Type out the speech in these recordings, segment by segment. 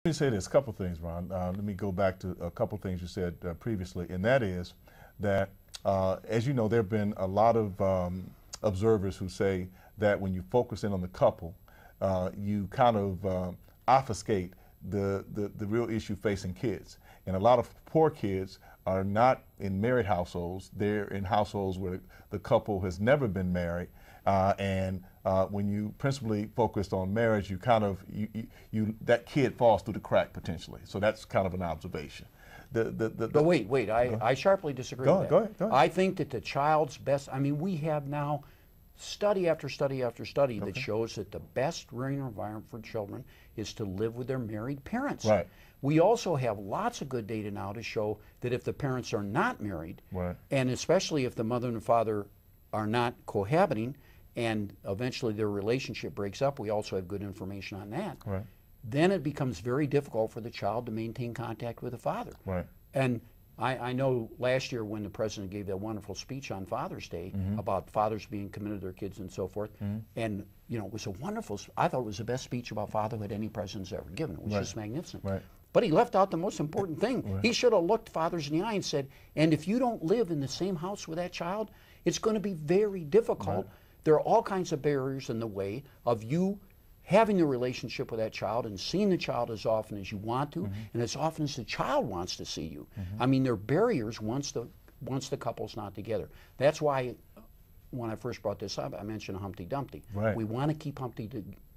Let me say this, a couple things, Ron. Let me go back to a couple things you said previously, and that is that, as you know, there have been a lot of observers who say that when you focus in on the couple, you kind of obfuscate the real issue facing kids. And a lot of poor kids are not in married households. They're in households where the couple has never been married. When you principally focused on marriage, you kind of, that kid falls through the crack potentially. So that's kind of an observation. But wait, I sharply disagree with that. Go ahead. I think that the child's best, I mean, we have now study after study after study that shows that the best rearing environment for children is to live with their married parents. Right. We also have lots of good data now to show that if the parents are not married, and especially if the mother and the father are not cohabiting, and eventually their relationship breaks up, we also have good information on that. Right. Then it becomes very difficult for the child to maintain contact with the father. Right. And I know last year when the president gave that wonderful speech on Father's Day about fathers being committed to their kids and so forth, and you know, it was a wonderful, I thought it was the best speech about fatherhood any president's ever given. It was just magnificent. Right. But he left out the most important thing. He should have looked fathers in the eye and said, and if you don't live in the same house with that child, it's going to be very difficult. There are all kinds of barriers in the way of you having a relationship with that child and seeing the child as often as you want to and as often as the child wants to see you. I mean, there are barriers once the couple's not together. That's why when I first brought this up, I mentioned Humpty Dumpty. We want to keep Humpty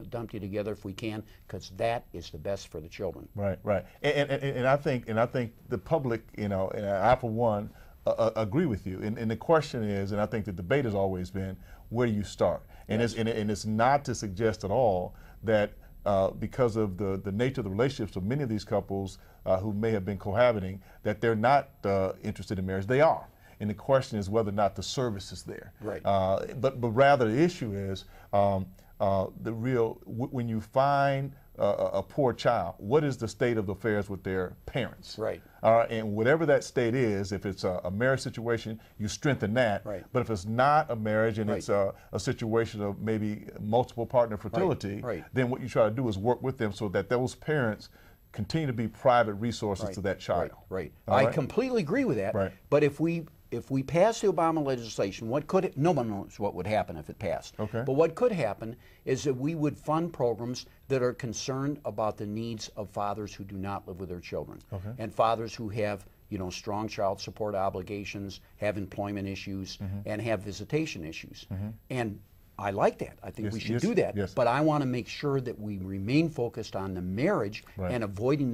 Dumpty together if we can, because that is the best for the children. Right. And I think the public, you know, and I for one agree with you. And the question is, and I think the debate has always been, where do you start? And it's not to suggest at all that because of the nature of the relationships of many of these couples who may have been cohabiting, that they're not interested in marriage. They are. And the question is whether or not the service is there. Right. But rather the issue is when you find a poor child, what is the state of affairs with their parents? Right. And whatever that state is, if it's a marriage situation, you strengthen that. Right. But if it's not a marriage and it's a situation of maybe multiple partner fertility, then what you try to do is work with them so that those parents continue to be private resources to that child. I completely agree with that. But if we pass the Obama legislation, no one knows what would happen if it passed. But what could happen is that we would fund programs that are concerned about the needs of fathers who do not live with their children. And fathers who have, you know, strong child support obligations, have employment issues, and have visitation issues. And I like that. I think we should do that. But I want to make sure that we remain focused on the marriage and avoiding the